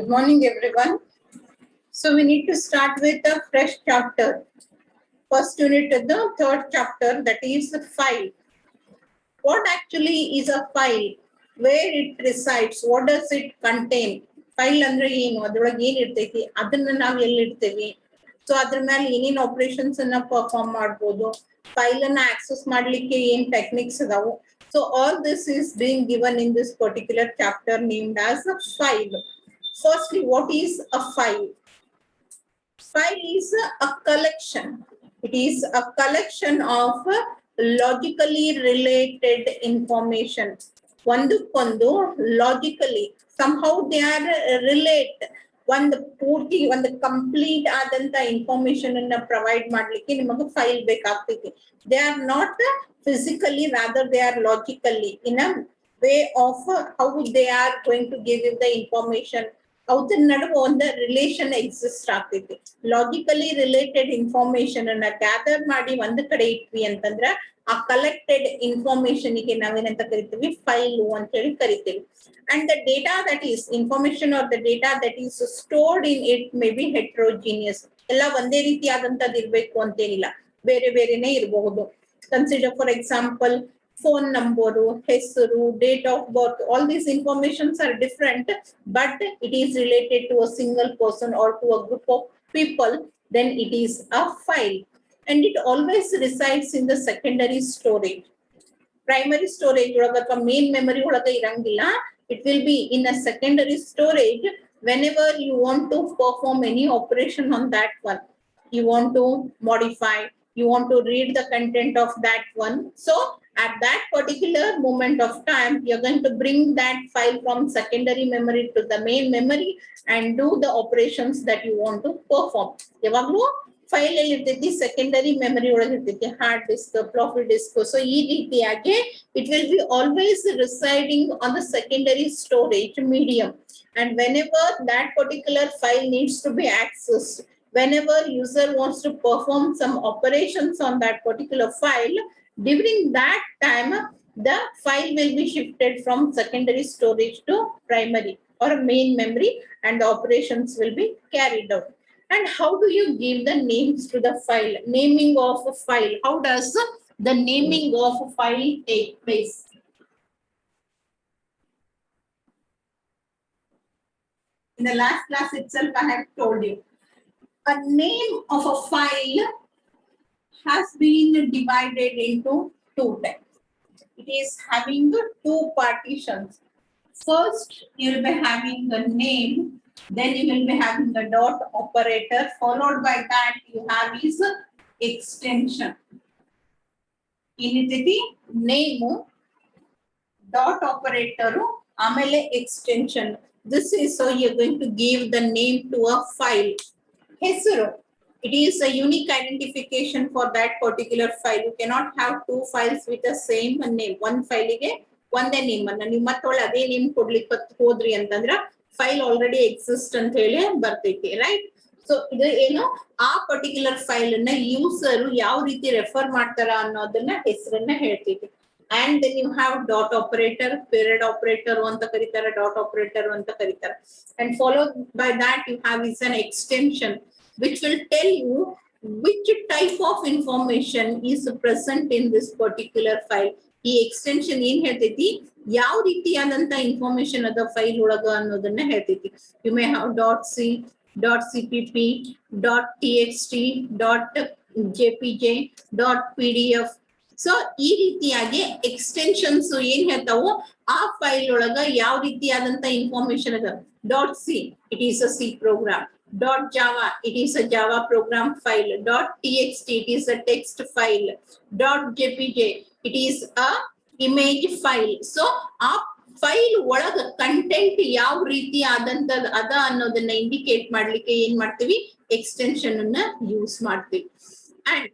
Good morning, everyone. So we need to start with a fresh chapter. First unit is the third chapter, that is file. What actually is a file? Where it resides? What does it contain? File andre ಏನು ಅದರೊಳಗೆ ಏನು ಇರ್ತೈತಿ ಅದನ್ನ ನಾವು ಎಲ್ಲಿ ಇಡ್ತೇವಿ so ಅದ್ರ ಮೇಲೆ ಏನೇನು ಆಪರೇಷನ್ಸ್ ಅನ್ನ ಪರ್ಫಾರ್ಮ್ ಮಾಡಬಹುದು ಫೈಲ್ ಅನ್ನ ಆಕ್ಸೆಸ್ ಮಾಡ್ಲಿಕ್ಕೆ ಏನ್ ಟೆಕ್ನಿಕ್ಸ್ ಅದಾವು so all this is being given in this particular chapter named as a file. Firstly, what is a file? File is a collection. It is a collection of logically related information. ಒಂದಕ್ಕೊಂದು logically somehow they are relate. ಒಂದು ಪೂರ್ತಿ ಒಂದು complete ಆದಂತ information ಅನ್ನ provide ಮಾಡ್ಲಿಕ್ಕೆ ನಿಮಗೆ file ಬೇಕಾಗ್ತೈತಿ. They are not physically, rather they are logically in a way of how they are going to give you the information. Outer nadu on the relation exist ಆಗ್ತೈತಿ. Logically related information ಅನ್ನ gather ಮಾಡಿ ಒಂದು ಕಡೆ ಇಟ್ವಿ ಅಂತಂದ್ರೆ ಆ collected information ಗೆ ನಾವೇನಂತ ಕರಿತೀವಿ ಫೈಲ್ ಅಂತ ಹೇಳಿ ಕರಿತೀವಿ. And the data that is information or the data that is stored in it may be heterogeneous. ಎಲ್ಲ ಒಂದೇ ರೀತಿಯಾದಂತದ್ದು ಇರಬೇಕು ಅಂತೇನಿಲ್ಲ, ಬೇರೆ ಬೇರೆನೇ ಇರಬಹುದು. Consider, for example, phone number, ಹೆಸರು, date of birth, all these informations are different, but it is related to a single person or to a group of people, then it is a file. And it always resides in the secondary storage. Primary storage or main memory irangilla, it will be in a secondary storage whenever you want to perform any operation on that one. You want to modify, you want to read the content of that one. So at that particular moment of time, you're going to bring that file from secondary memory to the main memory and do the operations that you want to perform. Yavaglu file ಅಲ್ಲಿ ಇರ್ತೈತಿ, secondary memory ಒಳಗೆ ಇರ್ತೈತಿ, hard disk, floppy disk. So ಈ ರೀತಿಯಾಗಿ it will be always residing on the secondary storage medium. And whenever that particular file needs to be accessed, whenever user wants to perform some operations on that particular file, during that time, the file will be shifted from secondary storage to primary or main memory and the operations will be carried out. And how do you give the names to the file? Naming of a file. How does the naming of a file take place? In the last class itself, I have told you. A name of a file has been divided into two types. It is having two partitions. First, you will be having a name, then you will be having a dot operator, followed by that you have is extension. Inititi name, dot operator, amele extension. This is how you're going to give the name to a file. Hesaru. It is a unique identification for that particular file. You cannot have two files with the same name. One file ige ಒಂದೇ name ಅನ್ನ ನೀವು ಮತ್ತೊಳ್ಳೆ ಅದೇ name ಕೊಡ್ಲಿಕ್ಕೆ ಹೋದ್ರಿ ಅಂತಂದ್ರ file already exist ಅಂತ ಹೇಳಿ ಬರ್ತೈತಿ, ರೈಟ್? ಸೊ ಇದು ಏನು, ಆ ಪರ್ಟಿಕ್ಯುಲರ್ ಫೈಲ್ ಅನ್ನ ಯೂಸರ್ ಯಾವ ರೀತಿ ರೆಫರ್ ಮಾಡ್ತಾರ ಅನ್ನೋದನ್ನ ಹೆಸರನ್ನ ಹೇಳ್ತೈತಿ. And then you have dot operator, period operator ಅಂತ ಕರೀತಾರೆ, dot operator ಅಂತ ಕರೀತಾರೆ. And followed by that you have is an extension which will tell you which type of information is present in this particular file. ಈ extension ಏನ್ ಹೇಳ್ತೈತಿ, ಯಾವ ರೀತಿಯಾದಂತ information ಅದ ಫೈಲ್ ಒಳಗ ಅನ್ನೋದನ್ನ ಹೇಳ್ತೈತಿ. You may have dot C, dot CPP, dot TXT, dot JPG, dot PDF. So ಈ ರೀತಿಯಾಗಿ ಎಕ್ಸ್ಟೆನ್ಷನ್ಸ್ ಏನ್ ಹೇಳ್ತಾವು ಆ ಫೈಲ್ ಒಳಗ ಯಾವ ರೀತಿಯಾದಂತ ಇನ್ಫಾರ್ಮೇಶನ್ ಅದ. Dot C, it is a C program. Dot Java, it is a Java program file. Dot TXT, it is a text file. Dot JPG, it is a image file. So ಆ file ಒಳಗ content ಯಾವ ರೀತಿ ಆದಂತದ ಅದ ಅನ್ನೋದನ್ನ indicate ಮಾಡ್ಲಿಕ್ಕೆ ಏನ್ ಮಾಡ್ತೀವಿ, extension ಅನ್ನ ಯೂಸ್ ಮಾಡ್ತೀವಿ. ಅಂಡ್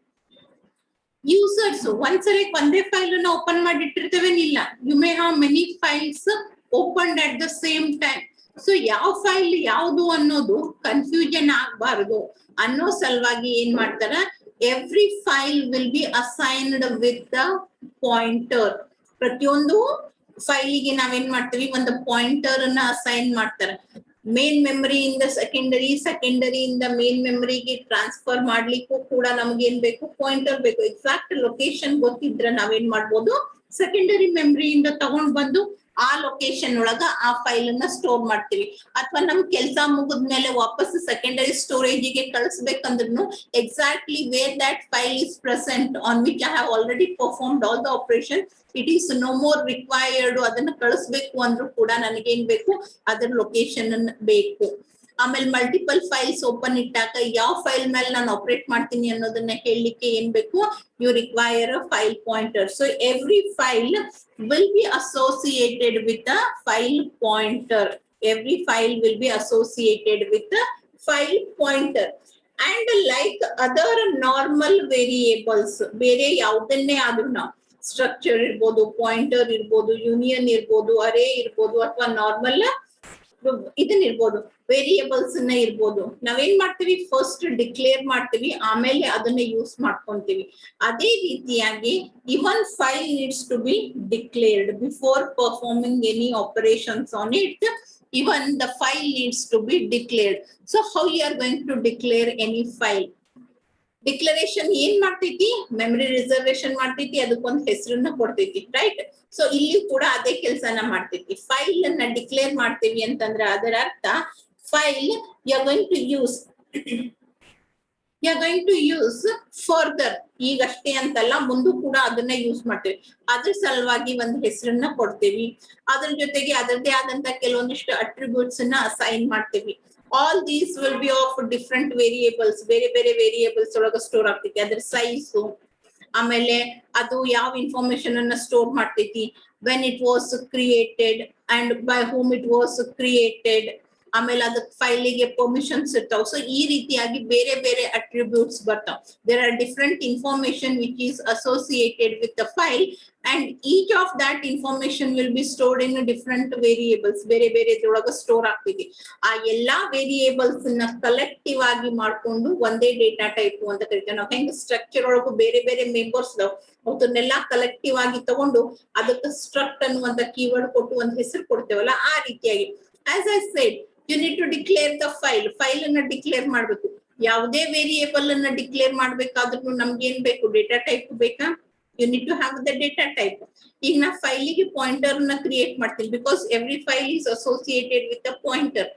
ಯೂಸರ್ಸ್ ಒಂದ್ಸರಿ ಒಂದೇ ಫೈಲ್ ಅನ್ನ ಓಪನ್ ಮಾಡಿಟ್ಟಿರ್ತೇವೆ ಇಲ್ಲ, you may have many files opened at the same time. So ಯಾವ ಫೈಲ್ ಯಾವುದು ಅನ್ನೋದು ಕನ್ಫ್ಯೂಷನ್ ಆಗ್ಬಾರ್ದು ಅನ್ನೋ ಸಲುವಾಗಿ ಏನ್ ಮಾಡ್ತಾರ, every file will be assigned with the pointer. ಪ್ರತಿಯೊಂದು ಫೈಲಿಗೆ ನಾವೇನ್ ಮಾಡ್ತೀವಿ, ಒಂದು ಪಾಯಿಂಟರ್ ಅನ್ನ ಅಸೈನ್ ಮಾಡ್ತಾರೆ. ಮೇನ್ ಮೆಮರಿಯಿಂದ ಸೆಕೆಂಡರಿಯಿಂದ ಮೇನ್ ಮೆಮರಿಗೆ ಟ್ರಾನ್ಸ್ಫರ್ ಮಾಡ್ಲಿಕ್ಕೂ ಕೂಡ ನಮ್ಗೆ ಏನ್ ಬೇಕು, ಪಾಯಿಂಟರ್ ಬೇಕು. ಎಕ್ಸಾಕ್ಟ್ ಲೊಕೇಶನ್ ಗೊತ್ತಿದ್ರೆ ನಾವೇನ್ ಮಾಡ್ಬೋದು, ಸೆಕೆಂಡರಿ ಮೆಮರಿಯಿಂದ ತಗೊಂಡ್ ಬಂದು ಆ ಲೊಕೇಶನ್ ಒಳಗ ಆ ಫೈಲ್ ಅನ್ನ ಸ್ಟೋರ್ ಮಾಡ್ತೀವಿ. ಅಥವಾ ನಮ್ ಕೆಲಸ ಮುಗಿದ್ಮೇಲೆ ವಾಪಸ್ ಸೆಕೆಂಡರಿ ಸ್ಟೋರೇಜಿಗೆ ಕಳಿಸ್ಬೇಕಂದ್ರೂ exactly where that file is present on which I have already performed all the operation, it is no more required. ಅದನ್ನ ಕಳಿಸ್ಬೇಕು ಅಂದ್ರೂ ಕೂಡ ನನಗೇನ್ ಬೇಕು, ಅದರ ಲೊಕೇಶನ್ ಬೇಕು. ಆಮೇಲೆ ಮಲ್ಟಿಪಲ್ ಫೈಲ್ಸ್ ಓಪನ್ ಇಟ್ಟಾಗ ಯಾವ ಫೈಲ್ ಮೇಲೆ ನಾನು ಆಪರೇಟ್ ಮಾಡ್ತೀನಿ ಅನ್ನೋದನ್ನ ಹೇಳಲಿಕ್ಕೆ ಏನ್ ಬೇಕು, you require a file pointer. So every file will be associated with a file pointer. Every file will be associated with a file pointer. And like other normal variables, ಬೇರೆ ಯಾವುದನ್ನೇ ಆದ್ರೂ ನಾವು ಸ್ಟ್ರಕ್ಚರ್ ಇರ್ಬೋದು, pointer ಇರ್ಬೋದು, union ಇರ್ಬೋದು, ಅರೇ ಇರ್ಬೋದು, ಅಥವಾ normal ಇದನ್ನ ಇರ್ಬೋದು, ವೇರಿಯೇಬಲ್ಸ್ ನ ಇರ್ಬೋದು, ನಾವೇನ್ ಮಾಡ್ತೀವಿ, ಫಸ್ಟ್ ಡಿಕ್ಲೇರ್ ಮಾಡ್ತೀವಿ, ಆಮೇಲೆ ಅದನ್ನ ಯೂಸ್ ಮಾಡ್ಕೊಂತೀವಿ. ಅದೇ ರೀತಿಯಾಗಿ even file needs to be declared before performing any operations on it. Even the file needs to be declared. So how you are going to declare any file? Declaration ಏನ್ ಮಾಡ್ತೈತಿ, memory reservation ಮಾಡ್ತೈತಿ, ಅದಕ್ಕೊಂದು ಹೆಸರನ್ನ ಕೊಡ್ತೈತಿ, right? So ಇಲ್ಲಿ ಕೂಡ ಅದೇ ಕೆಲಸನ ಮಾಡ್ತೈತಿ. ಫೈಲ್ ಅನ್ನ ಡಿಕ್ಲೇರ್ ಮಾಡ್ತೀವಿ ಅಂತಂದ್ರೆ ಅದರ ಅರ್ಥ file you are going to use further. ಈಗಷ್ಟೇ ಅಂತಲ್ಲ, ಮುಂದೂ ಕೂಡ ಅದನ್ನ ಯೂಸ್ ಮಾಡ್ತೇವೆ. ಅದ್ರ ಸಲುವಾಗಿ ಒಂದು ಹೆಸರನ್ನ ಕೊಡ್ತೇವಿ. ಅದ್ರ ಜೊತೆಗೆ ಅದರದೇ ಆದಂತ ಕೆಲವೊಂದಿಷ್ಟು ಅಟ್ರಿಬ್ಯೂಟ್ಸ್ ಅನ್ನ ಅಸೈನ್ ಮಾಡ್ತೇವಿ. All these will be of different variables. ಬೇರೆ ಬೇರೆ ವೇರಿಯೇಬಲ್ಸ್ ಒಳಗ ಸ್ಟೋರ್ ಆಗ್ತೈತಿ. ಅದ್ರ ಸೈಜು, ಆಮೇಲೆ ಅದು ಯಾವ ಇನ್ಫಾರ್ಮೇಶನ್ ಅನ್ನ ಸ್ಟೋರ್ ಮಾಡ್ತೈತಿ, when it was created and by whom it was created, ಆಮೇಲೆ ಅದಕ್ಕೆ ಫೈಲಿಗೆ ಪರ್ಮಿಷನ್ಸ್ ಇರ್ತಾವ. ಸೊ ಈ ರೀತಿಯಾಗಿ ಬೇರೆ ಬೇರೆ ಅಟ್ರಿಬ್ಯೂಟ್ಸ್ ಬರ್ತಾವ. There are different information which is associated with the file, and each of that information will be stored in different variables. ಬೇರೆ ಬೇರೆದ್ರೊಳಗ ಸ್ಟೋರ್ ಆಗ್ತೈತಿ. ಆ ಎಲ್ಲಾ ವೇರಿಯೇಬಲ್ಸ್ ನ ಕಲೆಕ್ಟಿವ್ ಆಗಿ ಮಾಡ್ಕೊಂಡು ಒಂದೇ ಡೇಟಾ ಟೈಪ್ ಅಂತ ಕರಿತೇವೆ ನಾವು. ಹೆಂಗ್ ಸ್ಟ್ರಕ್ಚರ್ ಒಳಗು ಬೇರೆ ಬೇರೆ ಮೆಂಬರ್ಸ್ ಅವನ್ನೆಲ್ಲಾ ಕಲೆಕ್ಟಿವ್ ಆಗಿ ತಗೊಂಡು ಅದಕ್ಕೆ ಸ್ಟ್ರಕ್ಟ್ ಅನ್ನುವಂತ ಕೀವರ್ಡ್ ಕೊಟ್ಟು ಒಂದ್ ಹೆಸರು ಕೊಡ್ತೇವಲ್ಲ, ಆ ರೀತಿಯಾಗಿ. As I said, you need to declare the file. File ಅನ್ನ ಡಿಕ್ಲೇರ್ ಮಾಡ್ಬೇಕು. ಯಾವುದೇ ವೇರಿಯೇಬಲ್ ಅನ್ನ ಡಿಕ್ಲೇರ್ ಮಾಡ್ಬೇಕಾದ್ರೂ ನಮ್ಗೆ ಏನ್ ಬೇಕು, ಡೇಟಾ ಟೈಪ್ ಬೇಕಾ? You need to have the data type. ಈಗ ನಾ ಫೈಲಿಗೆ ಪಾಯಿಂಟರ್ ನ ಕ್ರಿಯೇಟ್ ಮಾಡ್ತೀನಿ, because every file is associated with a pointer.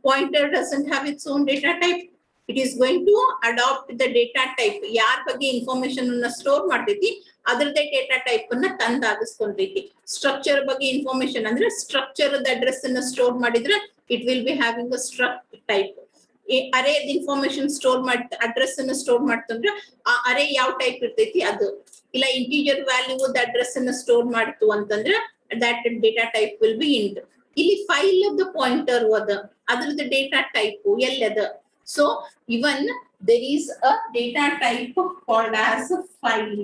Pointer doesn't have its own data type. It is going to adopt the data type. ಯಾರ ಬಗ್ಗೆ information ಅನ್ನ store ಮಾಡ್ತೈತಿ ಅದರದೇ ಡೇಟಾ ಟೈಪ್ ಅನ್ನ ತಂದಾಗಿಸ್ಕೊಂತೈತಿ. ಸ್ಟ್ರಕ್ಚರ್ ಬಗ್ಗೆ ಇನ್ಫಾರ್ಮೇಶನ್ ಅಂದ್ರೆ ಸ್ಟ್ರಕ್ಚರ್ ಅಡ್ರೆಸ್ ಅನ್ನ store ಮಾಡಿದ್ರೆ it will be having a struct type. Array information store ಮಾಡಿ ಅಡ್ರೆಸ್ ಅನ್ನ ಸ್ಟೋರ್ ಮಾಡ್ತಂದ್ರೆ ಆ ಅರೇ ಯಾವ ಟೈಪ್ ಇರ್ತೈತಿ ಅದು. ಇಲ್ಲ ಇಂಟೀಜರ್ ವ್ಯಾಲ್ಯೂ ಅಡ್ರೆಸ್ ಅನ್ನ ಸ್ಟೋರ್ ಮಾಡ್ತು ಅಂತಂದ್ರೆ that data type will be int. ಇಲ್ಲಿ ಫೈಲ್ ದ ಪಾಯಿಂಟರ್ ಅದ, ಅದ್ರದ್ದು ಡೇಟಾ ಟೈಪ್ ಎಲ್ಲದ. So even there is a data type called as file.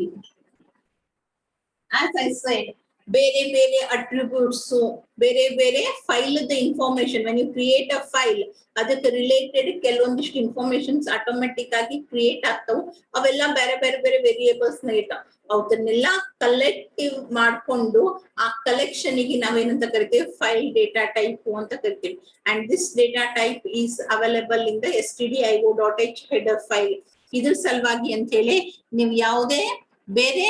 As I said, ಬೇರೆ ಬೇರೆ ಅಟ್ರಿಬ್ಯೂಟ್ಸ್, ಬೇರೆ ಬೇರೆ ಫೈಲ್ ದ information. When you create a file, ಅದಕ್ಕೆ ರಿಲೇಟೆಡ್ ಕೆಲವೊಂದಿಷ್ಟು ಇನ್ಫಾರ್ಮೇಶನ್ಸ್ ಆಟೋಮೆಟಿಕ್ ಆಗಿ ಕ್ರಿಯೇಟ್ ಆಗ್ತಾವ. ಅವೆಲ್ಲ ಬೇರೆ ಬೇರೆ ಬೇರೆ ವೇರಿಯೇಬಲ್ಸ್ ನ ಇರ್ತಾವ. ಅವನ್ನೆಲ್ಲ ಕಲೆಕ್ಟಿವ್ ಮಾಡ್ಕೊಂಡು ಆ ಕಲೆಕ್ಷನ್ ಗೆ ನಾವೇನಂತ ಕರಿತೀವಿ, ಫೈಲ್ ಡೇಟಾ ಟೈಪ್ ಅಂತ ಕರಿತೀವಿ. And this data type is available in the stdio.h header file. ಇದ್ರ ಸಲುವಾಗಿ ಅಂತ ಹೇಳಿ ನೀವು ಯಾವುದೇ ಬೇರೆ,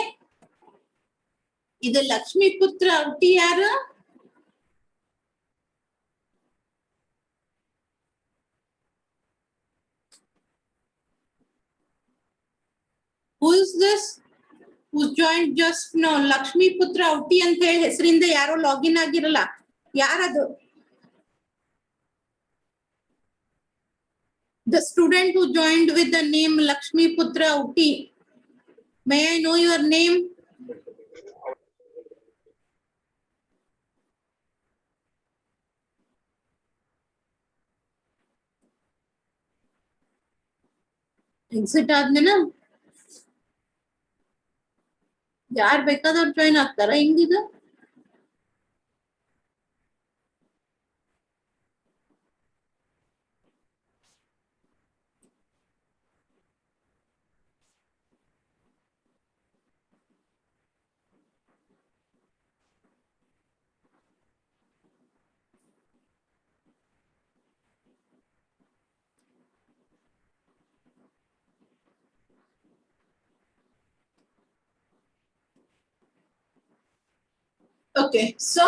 ಇದು ಲಕ್ಷ್ಮೀಪುತ್ರ ಔಟಿ ಯಾರು? Who is this? Who joined just now? Lakshmiputra ಔಟಿ ಅಂತ ಹೇಳಿ ಹೆಸರಿಂದ ಯಾರೋ ಲಾಗಿನ್ ಆಗಿರಲ್ಲ. ಯಾರದು? The student who joined with the name Lakshmiputra Uti. May I know your name? Exit ಆದ್ಮೇಲೆ ಯಾರ್ ಬೇಕಾದವ್ರು ಜಾಯಿನ್ ಆಗ್ತಾರ? ಹಿಂಗಿದು ಓಕೆ ಸೊ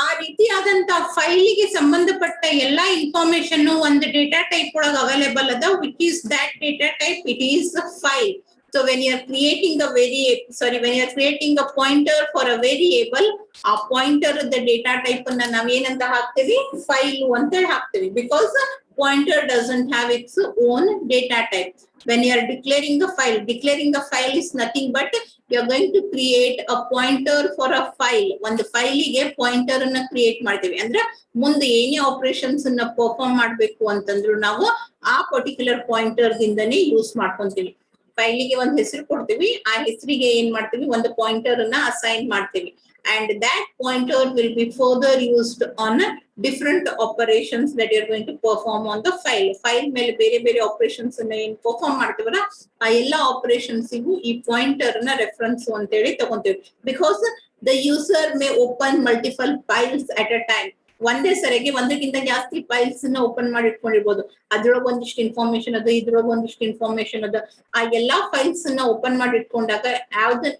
ಆ ರೀತಿಯಾದಂತ ಫೈಲಿಗೆ ಸಂಬಂಧಪಟ್ಟ ಎಲ್ಲಾ ಇನ್ಫಾರ್ಮೇಶನ್ ಒಂದು ಡೇಟಾ ಟೈಪ್ ಒಳಗೆ ಅವೈಲೇಬಲ್ ಅದ which is that data type it is file. So when you are creating a when you are creating a pointer for a variable, ಆ pointer the data type ಅನ್ನ ನಾವ್ ಏನಂತ ಹಾಕ್ತೀವಿ file ಅಂತ ಹಾಕ್ತೀವಿ because pointer doesn't have its own data type. When you are declaring a file is nothing but you are going to create a pointer for a file. ಒಂದು ಫೈಲಿಗೆ pointer ಅನ್ನ create ಮಾಡ್ತೀವಿ ಅಂದ್ರೆ ಮುಂದೆ ಏನೇ ಆಪರೇಷನ್ಸ್ ಅನ್ನ perform ಮಾಡ್ಬೇಕು ಅಂತಂದ್ರು ನಾವು ಆ ಪರ್ಟಿಕ್ಯುಲರ್ ಪಾಯಿಂಟರ್ ದಿಂದನೇ ಯೂಸ್ ಮಾಡ್ಕೊಂತೀವಿ. ಫೈಲಿಗೆ ಒಂದು ಹೆಸರು ಕೊಡ್ತೀವಿ, ಆ ಹೆಸರಿಗೆ ಏನ್ ಮಾಡ್ತೀವಿ ಒಂದು ಪಾಯಿಂಟರ್ ಅನ್ನ ಅಸೈನ್ ಮಾಡ್ತೀವಿ and that pointer will be further used on different operations that you are going to perform on the file. File ಮೇಲೆ ಬೇರೆ ಬೇರೆ operations ಅನ್ನ ಏನ್ perform ಮಾಡ್ತೀವಲ್ಲ ಆ ಎಲ್ಲ operations ಇಗೂ ಈ pointer ನ reference ಅಂತ ಹೇಳಿ ತಗೊಂತೀವಿ because the user may open multiple files at a time. ಒಂದೇ ಸರಿಗೆ ಒಂದಕ್ಕಿಂತ ಜಾಸ್ತಿ ಫೈಲ್ಸ್ ನ ಓಪನ್ ಮಾಡಿ ಇಟ್ಕೊಂಡಿರ್ಬೋದು, ಅದ್ರೊಳಗೆ ಒಂದಿಷ್ಟು ಇನ್ಫಾರ್ಮೇಶನ್ ಅದ, ಇದ್ರೊಳಗೆ ಒಂದಿಷ್ಟು ಇನ್ಫಾರ್ಮೇಶನ್ ಅದ. ಆ ಎಲ್ಲಾ ಫೈಲ್ಸ್ ನ ಓಪನ್ ಮಾಡಿ ಇಟ್ಕೊಂಡಾಗ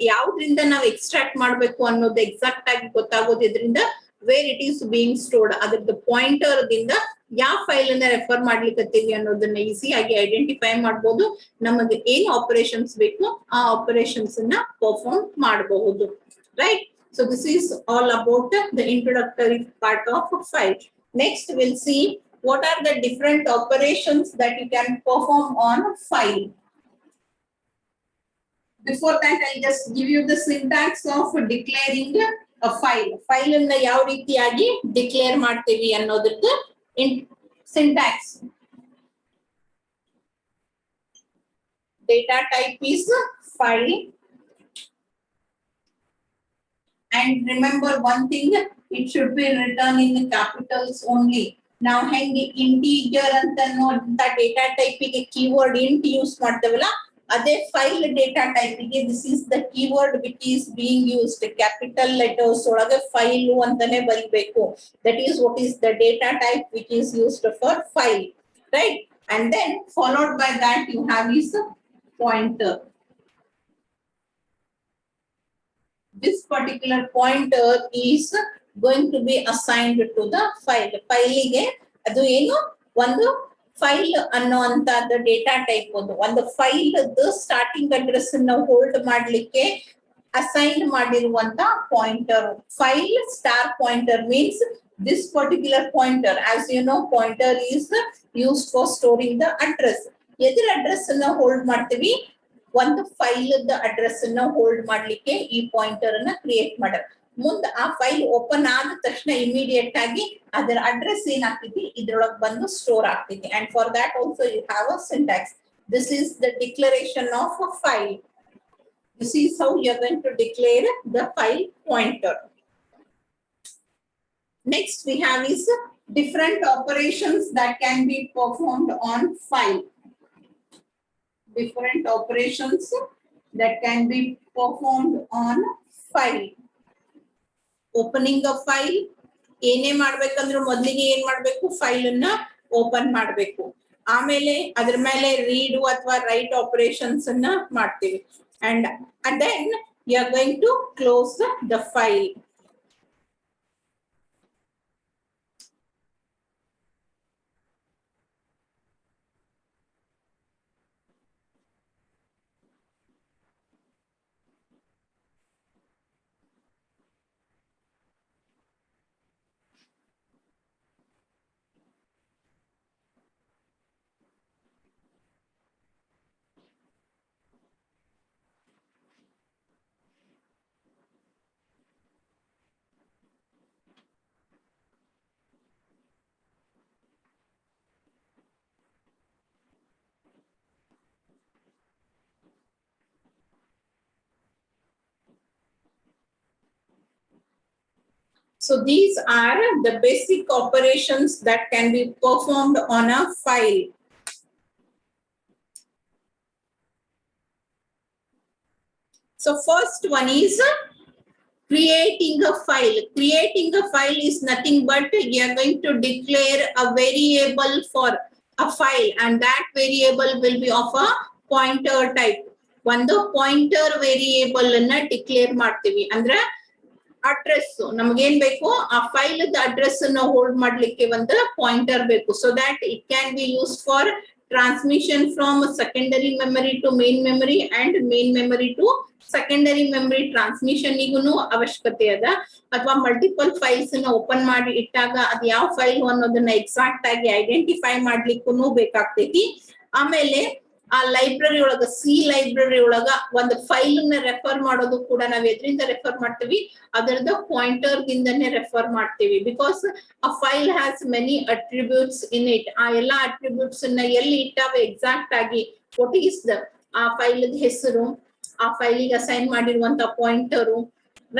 ಯಾವ್ದ್ರಿಂದ ನಾವು ಎಕ್ಸ್ಟ್ರಾಕ್ಟ್ ಮಾಡ್ಬೇಕು ಅನ್ನೋದು ಎಕ್ಸಾಕ್ಟ್ ಆಗಿ ಗೊತ್ತಾಗೋದು ಇದರಿಂದ where it is being stored, ಅದ್ರದ್ದು ಪಾಯಿಂಟರ್ ದಿಂದ ಯಾವ ಫೈಲ್ ಅನ್ನ ರೆಫರ್ ಮಾಡ್ಲಿಕ್ಕತ್ತೀವಿ ಅನ್ನೋದನ್ನ ಈಸಿಯಾಗಿ ಐಡೆಂಟಿಫೈ ಮಾಡ್ಬೋದು. ನಮಗೆ ಏನ್ ಆಪರೇಷನ್ಸ್ ಬೇಕು ಆ ಆಪರೇಷನ್ಸ್ ಅನ್ನ ಪರ್ಫಾರ್ಮ್ ಮಾಡಬಹುದು, right? So this is all about the introductory part of a file. Next we'll see what are the different operations that you can perform on a file. Before that, I'll just give you the syntax of declaring a file. File ಅನ್ನ ಯಾವ ರೀತಿಯಾಗಿ declare ಮಾಡ್ತೀವಿ ಅನ್ನೋದಕ್ಕೆ syntax. Data type is file. And remember one thing, it should be written in capitals only. Now ಹೆಂಗೆ integer ಅಂತ ನೋಡಿದ data type ಗೆ keyword int use ಮಾಡ್ತೇವಲ್ಲ ಅದೇ ಫೈಲ್ ಡೇಟಾ ಟೈಪ್ ಗೆ this is the keyword which is being used. Capital letters ಒಳಗೆ file ಅಂತಾನೆ ಬರೀಬೇಕು. That is what is the data type which is used for file, right? And then followed by that you have is pointer. This particular pointer is going to be assigned to the file. File ಗೆ ಅದು ಏನು ಒಂದು file ಅನ್ನುವಂತದ್ದು data type. ಒಂದು file starting address ಅನ್ನು hold ಮಾಡ್ಲಿಕ್ಕೆ assign ಮಾಡಿರುವಂತ pointer. File star pointer means this particular pointer, as you know, pointer is used for storing the address. ಎದ್ರ address ಅನ್ನ ಹೋಲ್ಡ್ ಮಾಡ್ತೀವಿ? ಒಂದು ಫೈಲ್ ಅಡ್ರೆಸ್ ಅನ್ನ ಹೋಲ್ಡ್ ಮಾಡ್ಲಿಕ್ಕೆ ಈ ಪಾಯಿಂಟರ್ ಅನ್ನ ಕ್ರಿಯೇಟ್ ಮಾಡ್ಯಾರ. ಮುಂದೆ ಆ ಫೈಲ್ ಓಪನ್ ಆದ ತಕ್ಷಣ ಇಮಿಡಿಯೇಟ್ ಆಗಿ ಅದರ ಅಡ್ರೆಸ್ ಏನಾಗ್ತೈತಿ ಇದ್ರೊಳಗೆ ಬಂದು ಸ್ಟೋರ್ ಆಗ್ತೈತಿ. And for that also you have a syntax. This is the declaration of a file. This is how you are going to declare the file pointer. Next we have is different operations that can be performed on file. Different operations that can be performed on file. Opening a file, ಏನೇ ಮಾಡ್ಬೇಕಂದ್ರೆ ಮೊದಲಿಗೆ ಏನ್ ಮಾಡ್ಬೇಕು? File ಅನ್ನ open ಮಾಡ್ಬೇಕು. ಆಮೇಲೆ ಅದ್ರ ಮೇಲೆ ರೀಡ್ ಅಥವಾ ರೈಟ್ ಆಪರೇಷನ್ಸ್ ಅನ್ನ ಮಾಡ್ತೀವಿ. and then you are going to close the file. So these are the basic operations that can be performed on a file. So first one is creating a file. Creating a file is nothing but you are going to declare a variable for a file, and that variable will be of a pointer type. ಒಂದು pointer variable ಅನ್ನ declare ಮಾಡ್ತೀವಿ. ಅಂದ್ರೆ address ನಮ್ಗೇನ್ ಬೇಕು, ಆ file address ಅನ್ನ hold ಮಾಡ್ಲಿಕ್ಕೆ ಒಂದು ಪಾಯಿಂಟರ್ ಬೇಕು. So that it can be use for transmission from secondary memory to main memory and main memory to secondary memory transmission ಈಗೂನು ಅವಶ್ಯಕತೆ ಅದ. ಅಥವಾ ಮಲ್ಟಿಪಲ್ ಫೈಲ್ಸ್ ಅನ್ನ ಓಪನ್ ಮಾಡಿ ಇಟ್ಟಾಗ ಅದ್ ಯಾವ ಫೈಲ್ ಅನ್ನೋದನ್ನ ಎಕ್ಸಾಕ್ಟ್ ಆಗಿ ಐಡೆಂಟಿಫೈ ಮಾಡ್ಲಿಕ್ಕೂ ಬೇಕಾಗ್ತೈತಿ. ಆಮೇಲೆ ಆ ಲೈಬ್ರರಿ ಒಳಗ ಸಿ ಲೈಬ್ರರಿ ಒಳಗ ಒಂದು ಫೈಲ್ ನ ರೆಫರ್ ಮಾಡೋದು ಕೂಡ ನಾವ್ ಎದ್ರಿಂದ ರೆಫರ್ ಮಾಡ್ತೀವಿ, ಅದರದ ಪಾಯಿಂಟರ್ ದಿಂದನೇ ರೆಫರ್ ಮಾಡ್ತೀವಿ. ಬಿಕಾಸ್ ಆ file has many attributes in it. ಆ ಎಲ್ಲಾ ಅಟ್ರಿಬ್ಯೂಟ್ಸ್ ಅನ್ನ ಎಲ್ಲಿ ಇಟ್ಟಾವೆ ಎಕ್ಸಾಕ್ಟ್ ಆಗಿ ವಾಟ್ ಈಸ್ ದ ಆ ಫೈಲ್ ಹೆಸರು, ಆ ಫೈಲಿಗೆ ಅಸೈನ್ ಮಾಡಿರುವಂತ ಪಾಯಿಂಟರು,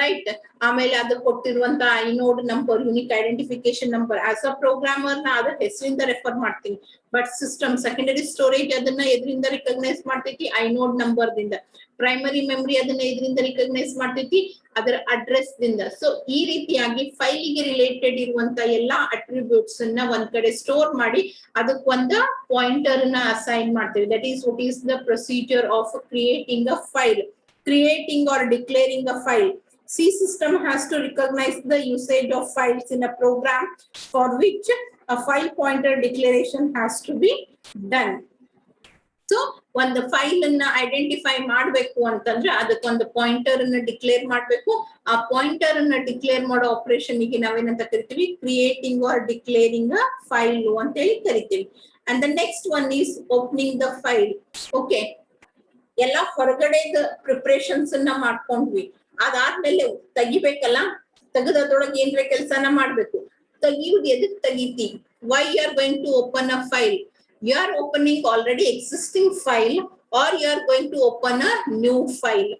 ರೈಟ್. ಆಮೇಲೆ ಅದು ಕೊಟ್ಟಿರುವಂತ inode number, unique identification number. As a programmer ನ ಅದ್ರ ಹೆಸರಿಂದ ರೆಫರ್ ಮಾಡ್ತೀನಿ. ಬಟ್ ಸಿಸ್ಟಮ್ ಸೆಕೆಂಡರಿ ಸ್ಟೋರೇಜ್ ಅದನ್ನ ಎದ್ರಿಂದ ರಿಕಗ್ನೈಸ್ ಮಾಡ್ತೈತಿ, ಐನೋಡ್ ನಂಬರ್ ದಿಂದ. ಪ್ರೈಮರಿ ಮೆಮರಿ ಅದನ್ನ ಎದ್ರಿಂದ ರಿಕಗ್ನೈಸ್ ಮಾಡ್ತೈತಿ, ಅದರ ಅಡ್ರೆಸ್ ದಿಂದ. ಸೊ ಈ ರೀತಿಯಾಗಿ ಫೈಲಿಗೆ ರಿಲೇಟೆಡ್ ಇರುವಂತ ಎಲ್ಲಾ ಅಟ್ರಿಬ್ಯೂಟ್ಸ್ ಅನ್ನ ಒಂದ್ ಕಡೆ ಸ್ಟೋರ್ ಮಾಡಿ ಅದಕ್ಕೆ ಒಂದು ಪಾಯಿಂಟರ್ ನ ಅಸೈನ್ ಮಾಡ್ತೇವೆ. That is what is the procedure of creating a file, creating or declaring a file. C system has to recognize the usage of files in a program for which a file pointer declaration has to be done. So ಒಂದು file ಅನ್ನ identify ಮಾಡ್ಬೇಕು ಅಂತಂದ್ರೆ ಅದಕ್ಕೊಂದು pointer ಅನ್ನ declare ಮಾಡ್ಬೇಕು. ಆ pointer ಅನ್ನ declare ಮಾಡೋ ಆಪರೇಷನ್ ಗೆ ನಾವೇನಂತ ಕರಿತೀವಿ, creating or declaring a file ಅಂತ ಹೇಳಿ ಕರಿತೀವಿ. And the next one is opening the file. Okay, ಎಲ್ಲ ಹೊರಗಡೆದ ಪ್ರಿಪರೇಷನ್ಸ್ ಅನ್ನ ಮಾಡ್ಕೊಂಡ್ವಿ. ಅದಾದ್ಮೇಲೆ ತೆಗಿಬೇಕಲ್ಲ, ತೆಗೆದದ್ರೊಳಗೆ ಏನ್ರೆ ಕೆಲಸನ ಮಾಡ್ಬೇಕು. ತೆಗಿಯುವುದು ಎದಕ್ ತೆಗಿತಿ? Why you are going to open a file? You are opening already existing file or you are going to open a new file?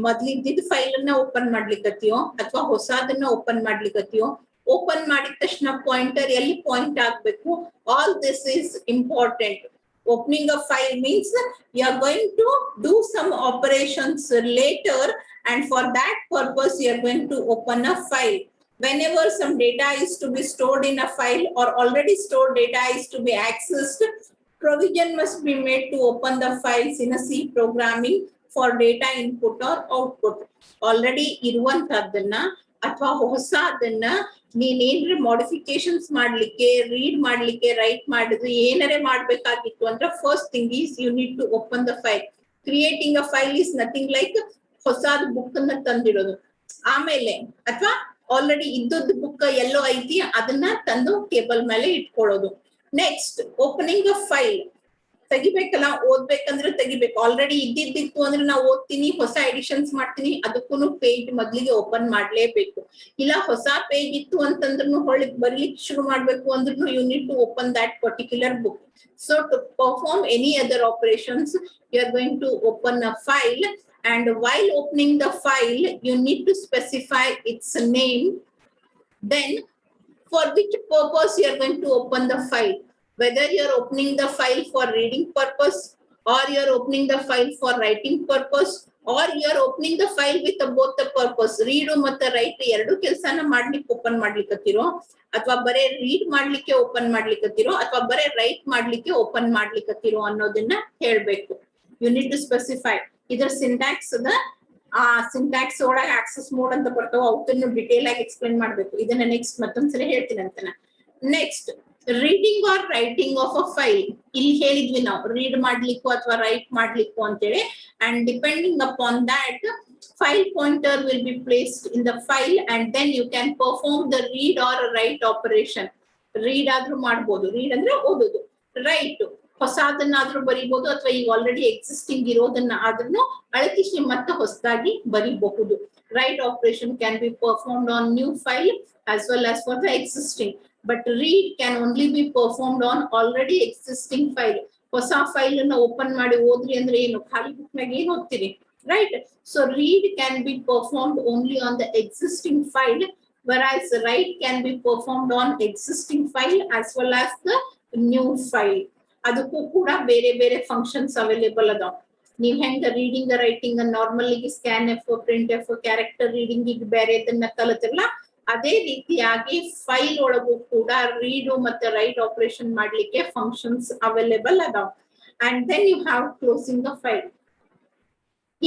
ಮೊದ್ಲಿದ್ದಿದ್ ಫೈಲ್ ಅನ್ನ ಓಪನ್ ಮಾಡ್ಲಿಕ್ಕತ್ತೀಯೋ ಅಥವಾ ಹೊಸದನ್ನ ಓಪನ್ ಮಾಡ್ಲಿಕ್ಕತ್ತೀಯೋ? ಓಪನ್ ಮಾಡಿದ ತಕ್ಷಣ ಪಾಯಿಂಟರ್ ಎಲ್ಲಿ ಪಾಯಿಂಟ್ ಆಗ್ಬೇಕು? All this is important. Opening a file means you are going to do some operations later, and for that purpose you are going to open a file. Whenever some data is to be stored in a file or already stored data is to be accessed, provision must be made to open the files in a C programming for data input or output. Already ಇರುವಂತದ್ದನ್ನ ಅಥವಾ ಹೊಸದನ್ನ ನೀನೇನ್ರೆ modifications ಮಾಡ್ಲಿಕ್ಕೆ, read ಮಾಡ್ಲಿಕ್ಕೆ, write ಮಾಡಿದ್ರೆ ಏನಾರೆ ಮಾಡ್ಬೇಕಾಗಿತ್ತು ಅಂದ್ರೆ first thing is you need to open the file. Creating a file is nothing like ಹೊಸದ್ ಬುಕ್ ಅನ್ನ ತಂದಿಡೋದು. ಆಮೇಲೆ ಅಥವಾ ಆಲ್ರೆಡಿ ಇದ್ದದ್ದು ಬುಕ್ ಎಲ್ಲೋ ಐತಿ ಅದನ್ನ ತಂದು ಟೇಬಲ್ ಮೇಲೆ ಇಟ್ಕೊಳ್ಳೋದು. ನೆಕ್ಸ್ಟ್ ಓಪನಿಂಗ್ ಅ ಫೈಲ್. ತೆಗಿಬೇಕಲ್ಲ, ಓದ್ಬೇಕಂದ್ರೆ ತೆಗಿಬೇಕು. ಆಲ್ರೆಡಿ ಇದ್ದಿದ್ದಿತ್ತು ಅಂದ್ರೆ ನಾವು ಓದ್ತೀನಿ, ಹೊಸ ಎಡಿಷನ್ಸ್ ಮಾಡ್ತೀನಿ, ಅದಕ್ಕೂ ಪೇಜ್ ಮೊದ್ಲಿಗೆ ಓಪನ್ ಮಾಡ್ಲೇಬೇಕು. ಇಲ್ಲ ಹೊಸ ಪೇಜ್ ಇತ್ತು ಅಂತಂದ್ರೂ ಹೊಳ್ಳಿ ಬರ್ಲಿಕ್ಕೆ ಶುರು ಮಾಡ್ಬೇಕು ಅಂದ್ರೂ you need to open that particular book. So to perform any other operations you are going to open a file, and while opening the file you need to specify its name. Then for which purpose you are going to open the file, whether you are opening the file for reading purpose or you are opening the file for writing purpose or you are opening the file with both the purpose. read ಮತ್ತೆ write ಎರಡು ಕೆಲಸನ ಮಾಡ್ಲಿಕ್ಕೆ open ಮಾಡ್ಲಿಕ್ಕತ್ತೀರೋ ಅಥವಾ ಬರೇ read ಮಾಡ್ಲಿಕ್ಕೆ open ಮಾಡ್ಲಿಕ್ಕತ್ತೀರೋ ಅಥವಾ ಬರೇ right ಮಾಡ್ಲಿಕ್ಕೆ ಓಪನ್ ಮಾಡ್ಲಿಕ್ಕತ್ತೀರೋ ಅನ್ನೋದನ್ನ ಹೇಳ್ಬೇಕು. You need to specify. ಇದರ ಸಿಂಟ್ಯಾಕ್ಸ್ ಅದ, ಆ ಸಿಂಟ್ಯಾಕ್ಸ್ ಒಳಗೆ ಆಕ್ಸೆಸ್ ಮೋಡ್ ಅಂತ ಬರ್ತಾವ, ಅವತ್ತನ್ನು ಡಿಟೇಲ್ ಆಗಿ ಎಕ್ಸ್ಪ್ಲೇನ್ ಮಾಡ್ಬೇಕು. ಇದನ್ನ ನೆಕ್ಸ್ಟ್ ಮತ್ತೊಂದ್ಸಲ ಹೇಳ್ತೀನಿ ಅಂತನ. Next reading or writing of a file. ಇಲ್ಲಿ ಹೇಳಿದ್ವಿ ನಾವು ರೀಡ್ ಮಾಡ್ಲಿಕ್ಕೂ ಅಥವಾ ರೈಟ್ ಮಾಡ್ಲಿಕ್ಕೂ ಅಂತೇಳಿ. And depending upon that file pointer will be placed in the file and then you can perform the read or write operation. read ಆದ್ರೂ ಮಾಡ್ಬೋದು, read ಅಂದ್ರೆ ಓದೋದು, ರೈಟ್ ಹೊಸದನ್ನಾದ್ರೂ ಬರಿಬಹುದು ಅಥವಾ ಈಗ ಆಲ್ರೆಡಿ ಎಕ್ಸಿಸ್ಟಿಂಗ್ ಇರೋದನ್ನ ಆದ್ರೂ ಅಳಕಿಸಿ ಮತ್ತೆ ಹೊಸದಾಗಿ ಬರಿಬಹುದು. Write operation can be performed on new file as well as for the existing, but read can only be performed on already existing file. ಹೊಸ ಫೈಲ್ ಅನ್ನ ಓಪನ್ ಮಾಡಿ ಓದ್ರಿ ಅಂದ್ರೆ ಏನು, ಖಾಲಿ ಬುಕ್ ನಾಗ ಏನ್ ಓದ್ತೀರಿ, right? So read can be performed only on the existing file, whereas write can be performed on existing file as well as the new file. ಅದಕ್ಕೂ ಕೂಡ ಬೇರೆ ಬೇರೆ ಫಂಕ್ಷನ್ಸ್ ಅವೈಲೇಬಲ್ ಅದಾವ. ನೀವ್ ಹೆಂಗ reading writing normal scan F, print F, character reading ಈಗ ಬೇರೆದನ್ನ ಕಲಿತಿರಲ್ಲ, ಅದೇ ರೀತಿಯಾಗಿ ಫೈಲ್ ಒಳಗೂ ಕೂಡ ರೀಡ್ ಮತ್ತೆ ರೈಟ್ ಆಪರೇಷನ್ ಮಾಡ್ಲಿಕ್ಕೆ ಫಂಕ್ಷನ್ಸ್ ಅವೈಲೇಬಲ್ ಅದಾವ. And then you have closing the file.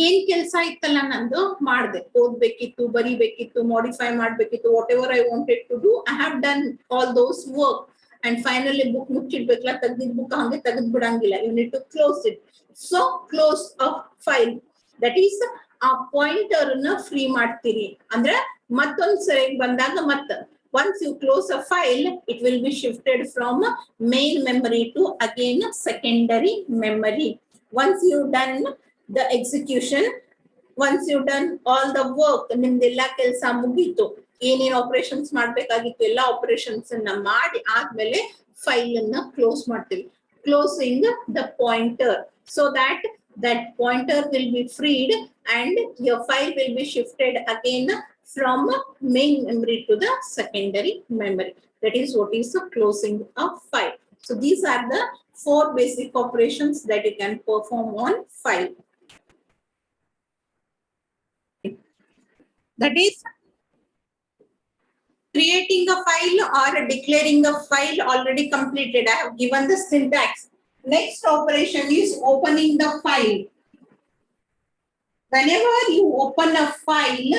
ಏನ್ ಕೆಲಸ ಇತ್ತಲ್ಲ ನಂದು ಮಾಡ್ದೆ, ಓದ್ಬೇಕಿತ್ತು, ಬರಿಬೇಕಿತ್ತು, ಮಾಡಿಫೈ ಮಾಡ್ಬೇಕಿತ್ತು, whatever I wanted to do, I have done all those work. And finally book ಮುಚ್ಚಿಡ್ಬೇಕಲ್ಲ, ತೆಗ್ದಿದ್ ಬುಕ್ ಹಂಗೆ ತೆಗೆದ್ ಬಿಡಂಗಿಲ್ಲ, you need to close it. So close a file, that is ಆ ಪಾಯಿಂಟರ್ ನ ಫ್ರೀ ಮಾಡ್ತೀರಿ. ಅಂದ್ರೆ ಮತ್ತೊಂದ್ ಸರಿ ಬಂದಾಗ once you close a file, it will be shifted from main memory to again secondary memory. Once you've done the execution, once you've done all the work, ನಿಮ್ದೆಲ್ಲ ಕೆಲಸ ಮುಗೀತು, ಏನೇನ್ ಆಪರೇಷನ್ಸ್ ಮಾಡ್ಬೇಕಾಗಿತ್ತು ಎಲ್ಲ ಆಪರೇಷನ್ಸ್ ಅನ್ನ ಮಾಡಿ ಆದ್ಮೇಲೆ ಫೈಲ್ ಅನ್ನ ಕ್ಲೋಸ್ ಮಾಡ್ತೀವಿ. Closing the pointer, so that pointer will be freed and your file will be shifted again from main memory to the secondary memory. That is what is the closing of file. So these are the 4 basic operations that you can perform on file. That is creating a file or declaring a file already completed. I have given the syntax. Next operation is opening the file. Whenever you open a file,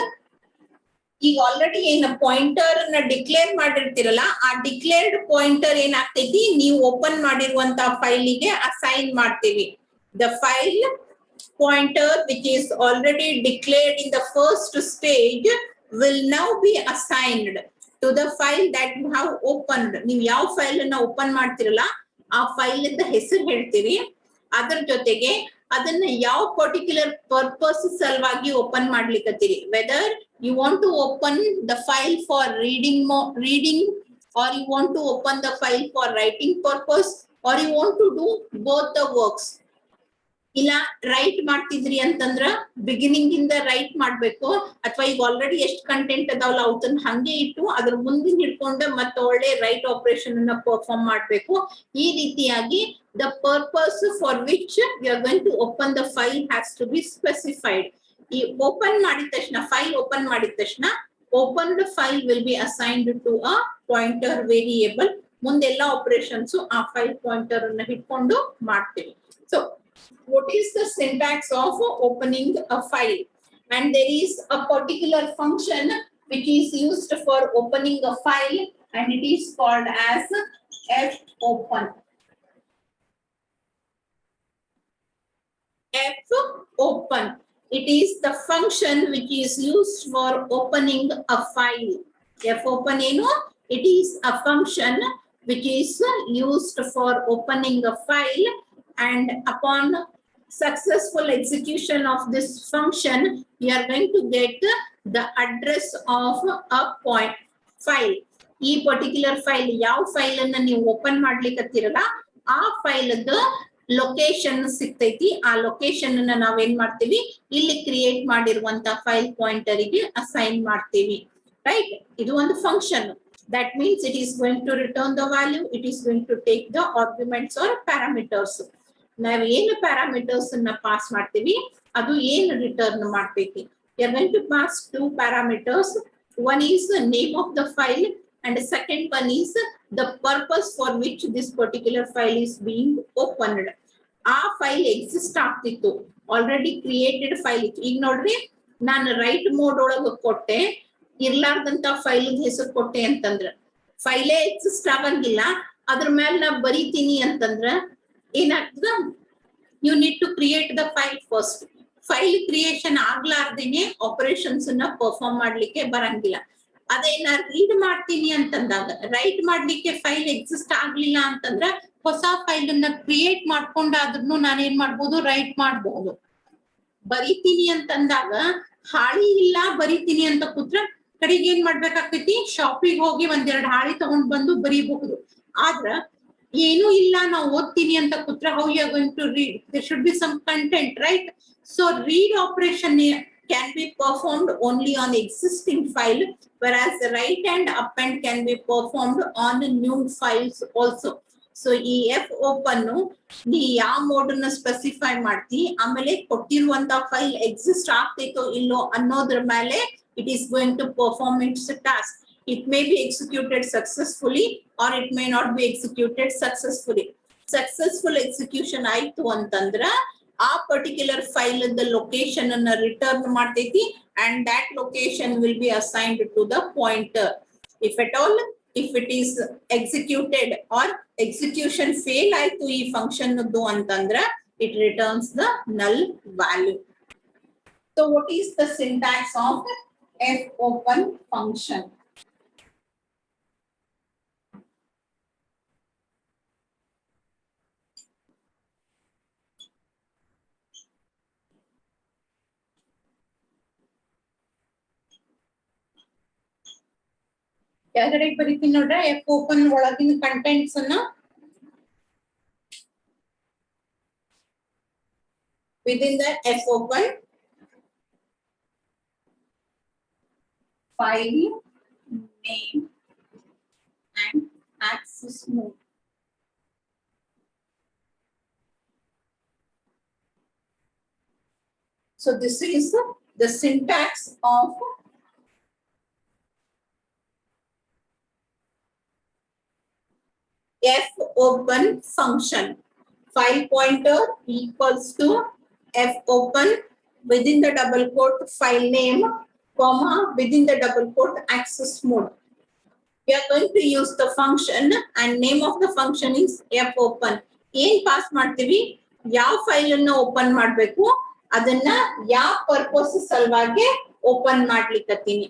ಈಗ already ಏನ pointer ನ declare ಮಾಡಿರ್ತಿರಲ್ಲ, ಆ declared pointer ಏನಾಗ್ತೈತಿ, ನೀವು open ಮಾಡಿರುವಂತಹ ಫೈಲಿಗೆ assign ಮಾಡ್ತೀವಿ. The file pointer which is already declared in the first stage will now be assigned to the file that you have opened. ನೀವು ಯಾವ ಫೈಲ್ ಅನ್ನ ಓಪನ್ ಮಾಡ್ತಿರಲ್ಲ ಆ ಫೈಲ್ ಇಂದ ಹೆಸರು ಹೇಳ್ತೀರಿ, ಅದರ ಜೊತೆಗೆ ಅದನ್ನ ಯಾವ ಪರ್ಟಿಕ್ಯುಲರ್ ಪರ್ಪಸ್ ಸಲುವಾಗಿ ಓಪನ್ ಮಾಡ್ಲಿಕ್ಕತ್ತೀರಿ. Whether you want to open the file for reading or you want to open the file for writing purpose or you want to do both the works. ಇಲ್ಲ ರೈಟ್ ಮಾಡ್ತಿದ್ರಿ ಅಂತಂದ್ರ beginning ಇಂದ right ಮಾಡ್ಬೇಕು, ಅಥವಾ ಈಗ already ಎಷ್ಟು content ಅದಾವಲ್ಲ ಅವತ್ತನ್ನ ಹಂಗೆ ಇಟ್ಟು ಅದ್ರ ಮುಂದಿನ ಹಿಡ್ಕೊಂಡು ಮತ್ತೆ ಒಳ್ಳೆ ರೈಟ್ ಆಪರೇಷನ್ ಅನ್ನ ಪರ್ಫಾರ್ಮ್ ಮಾಡ್ಬೇಕು. ಈ ರೀತಿಯಾಗಿ the purpose for which you are going to open the file has to be specified. ಈ ಓಪನ್ ಮಾಡಿದ ತಕ್ಷಣ ಫೈಲ್ ಓಪನ್ ಮಾಡಿದ ತಕ್ಷಣ opened file will be assigned to a pointer variable. ಮುಂದೆಲ್ಲ ಆಪರೇಷನ್ಸ್ ಆ ಫೈಲ್ ಪಾಯಿಂಟರ್ ಅನ್ನ ಹಿಡ್ಕೊಂಡು ಮಾಡ್ತೀವಿ. So what is the syntax of opening a file? And there is a particular function which is used for opening a file and it is called as fopen. Fopen. It is the function which is used for opening a file. Fopen eno? It is a function which is used for opening a file, and upon successful execution of this function, you are going to get the address of a file. ಈ particular file ಯಾವ file ಅನ್ನ ನೀವು open ಮಾಡ್ಲಿಕ್ಕತ್ತೀರಲ್ಲ ಆ file location ಸಿಗ್ತೈತಿ. ಆ location ಅನ್ನ ನಾವೇನ್ ಮಾಡ್ತೀವಿ, ಇಲ್ಲಿ ಕ್ರಿಯೇಟ್ ಮಾಡಿರುವಂತ ಫೈಲ್ ಪಾಯಿಂಟರ್ ಗೆ ಅಸೈನ್ ಮಾಡ್ತೀವಿ. ರೈಟ್, ಇದು ಒಂದು function. That means it is going to return the value, it is going to take the arguments or parameters. ನಾವು ಏನು ಪ್ಯಾರಾಮೀಟರ್ಸ್ ಅನ್ನ ಪಾಸ್ ಮಾಡ್ತೀವಿ ಅದು ಏನು ರಿಟರ್ನ್ ಮಾಡ್ಬೇಕು. We are going to pass 2 parameters. One is the name of the file and the second one is the purpose for which this particular file is being opened. ಆ file exist ಆಗ್ತಿತ್ತು, already created file ಇತ್ತು. ಈಗ ನೋಡ್ರಿ, ನಾನು right mode ಒಳಗೆ ಕೊಟ್ಟೆ, ಇರ್ಲಾರ್ದಂತ file ಹೆಸರು ಕೊಟ್ಟೆ ಅಂತಂದ್ರ ಫೈಲೇ ಎಕ್ಸಿಸ್ಟ್ ಆಗಂಗಿಲ್ಲ. ಅದ್ರ ಮೇಲೆ ನಾ ಬರೀತೀನಿ ಅಂತಂದ್ರ ಏನಾಗ್ತದ, you need to create the file first. File creation ಆಗ್ಲಾರ್ದೇನೆ ಆಪರೇಷನ್ಸ್ ಅನ್ನ ಪರ್ಫಾರ್ಮ್ ಮಾಡ್ಲಿಕ್ಕೆ ಬರಂಗಿಲ್ಲ. ಅದೇ ನಾ ರೀಡ್ ಮಾಡ್ತೀನಿ ಅಂತಂದಾಗ, ರೈಟ್ ಮಾಡ್ಲಿಕ್ಕೆ ಫೈಲ್ ಎಕ್ಸಿಸ್ಟ್ ಆಗ್ಲಿಲ್ಲ ಅಂತಂದ್ರ ಹೊಸ ಫೈಲ್ ಅನ್ನ ಕ್ರಿಯೇಟ್ ಮಾಡ್ಕೊಂಡಾದ್ರೂ ನಾನೇನ್ ಮಾಡ್ಬೋದು, ರೈಟ್ ಮಾಡ್ಬೋದು. ಬರಿತೀನಿ ಅಂತಂದಾಗ ಹಾಳಿ ಇಲ್ಲ, ಬರಿತೀನಿ ಅಂತ ಕೂತ್ರ ಕಡೆಗೆ ಏನ್ ಮಾಡ್ಬೇಕಾಗ್ತೈತಿ, ಶಾಪಿಗೆ ಹೋಗಿ ಒಂದೆರಡು ಹಾಳಿ ತಗೊಂಡ್ ಬಂದು ಬರೀಬಹುದು. ಆದ್ರ ಏನೂ ಇಲ್ಲ, ನಾವು ಓದ್ತೀನಿ ಅಂತ ಕೂತ್ರ how you are going to read? There should be some content, right? So read operation can be performed only on existing file, whereas the write and append can be performed on new files also. So ಈ fopen ನೀ ಯಾವ mode ಅನ್ನ specify ಮಾಡ್ತಿ, ಆಮೇಲೆ ಕೊಟ್ಟಿರುವಂತ file exist ಆಗ್ತೈತೋ ಇಲ್ಲೋ ಅನ್ನೋದ್ರ ಮೇಲೆ it is going to perform its task. It may be executed successfully or it may not be executed successfully. Successful execution ಆಯ್ತು ಅಂತಂದ್ರ ಆ ಪರ್ಟಿಕ್ಯುಲರ್ ಫೈಲ್ ದ ಲೊಕೇಶನ್ ಅನ್ನ ರಿಟರ್ನ್ ಮಾಡ್ತೈತಿ and that location will be assigned to the pointer. If at all, if it is executed or execution fail ಆಯ್ತು ಈ function ಅಂತಂದ್ರ it returns the null value. So what is the syntax of fopen function? ಕೆಳಗಡೆ ಬರೀತೀನಿ ನೋಡ್ರೆ fopen ಒಳಗಿನ contents ಅನ್ನ within the fopen file name and access mode. So this is the syntax of fopen function. File pointer equals to fopen within the double quote file name, comma within the double quote access mode. We are going to use the function and name of the function is fopen. ಏನ್ pass ಮಾಡ್ತೀವಿ, ಯಾವ file ಅನ್ನು open ಮಾಡ್ಬೇಕು, ಅದನ್ನ ಯಾವ purpose ಸಲುವಾಗಿ open ಮಾಡ್ಲಿಕ್ಕತ್ತೀನಿ.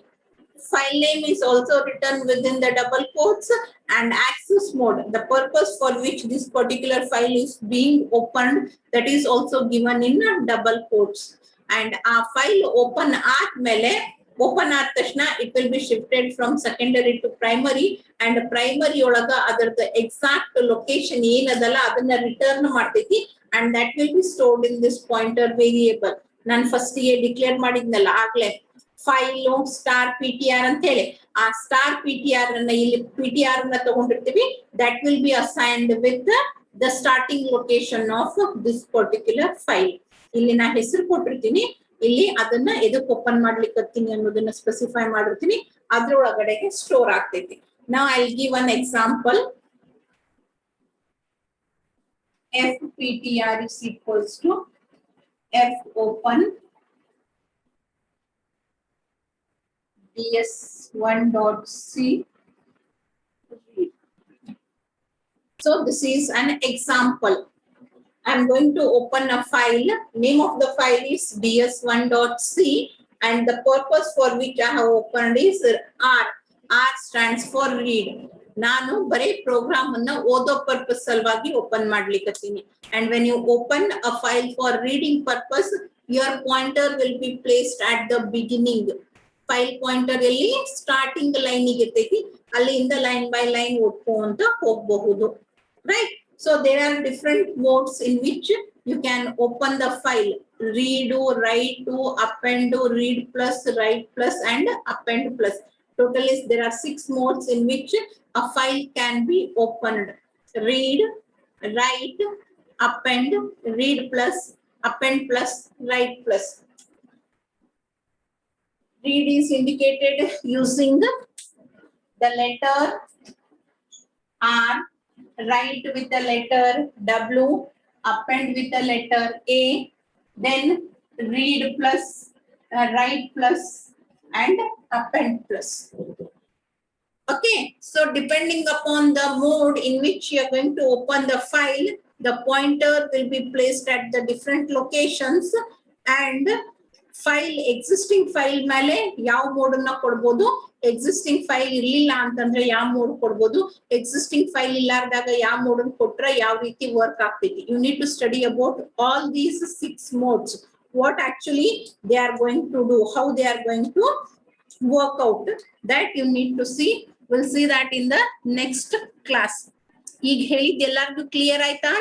File name is also written within the double quotes and access mode. The purpose for which this particular file is being opened, that is also given in double quotes. And our file open ಆದ ತಕ್ಷಣ it will be shifted from secondary to primary and primary ಒಳಗ ಅದರದ exact location ಏನದಲ್ಲ ಅದನ್ನ return ಮಾಡ್ತೈತಿ and that will be stored in this pointer variable. ನಾನು first ಗೆ declare ಮಾಡಿದ್ನಲ್ಲ ಆಗ್ಲೇ ಫೈಲ್ ಸ್ಟಾರ್ ptr ಅಂತ ಹೇಳಿ, ಆ ಸ್ಟಾರ್ ptr ಅನ್ನ ಇಲ್ಲಿ ptr ಅನ್ನ ತಗೊಂಡಿರ್ತೀವಿ, that will be assigned with the starting location of this particular file. ಇಲ್ಲಿ ನಾ ಹೆಸರು ಕೊಟ್ಟಿರ್ತೀನಿ, ಇಲ್ಲಿ ಅದನ್ನ ಎದಕ್ಕೆ ಓಪನ್ ಮಾಡ್ಲಿಕ್ಕತ್ತೀನಿ ಅನ್ನೋದನ್ನ ಸ್ಪೆಸಿಫೈ ಮಾಡಿರ್ತೀನಿ, ಅದ್ರೊಳಗಡೆಗೆ ಸ್ಟೋರ್ ಆಗ್ತೈತಿ. Now I'll give one example. fptr is equals to fopen ds1.c. So this is an example. I'm going to open a file. Name of the file is ds1.c and the purpose for which I have opened is R. R stands for read. ನಾನು ಬರೀ program ಅನ್ನ ಓದೋ purpose ಸಲುವಾಗಿ open ಮಾಡ್ಲಿಕ್ಕತ್ತೀನಿ. And when you open a file for reading purpose, your pointer will be placed at the beginning. File pointer ಅಲ್ಲಿ starting line ಇರ್ತೈತಿ, ಅಲ್ಲಿಂದ line by line ಓದ್ಕೊಂತ ಹೋಗಬಹುದು, right? So there are different modes in which you can open the file: read, write, append, read plus, write plus, and append plus. Total is there are 6 modes in which a file can be opened: read, write, append, read plus, append plus, write plus. Read is indicated using the letter R, write with the letter W, append with the letter A, then read plus, write plus, and append plus. Okay, so depending upon the mode in which you are going to open the file, the pointer will be placed at the different locations and file existing file ಮೇಲೆ ಯಾವ mode ಅನ್ನ ಕೊಡ್ಬೋದು, existing file ಇರ್ಲಿಲ್ಲ ಅಂತಂದ್ರೆ ಯಾವ mode ಕೊಡ್ಬೋದು, existing file ಇಲ್ಲಾರ್ದಾಗ ಯಾವ mode ಅನ್ನು ಕೊಟ್ರೆ ಯಾವ ರೀತಿ ವರ್ಕ್ ಆಗ್ತೈತಿ. You need to study about all these 6 modes, what actually they are going to do, how they are going to work out, that you need to see. We'll see that in the next class. ಈಗ ಹೇಳಿದ ಎಲ್ಲರಿಗೂ clear ಆಯ್ತಾ?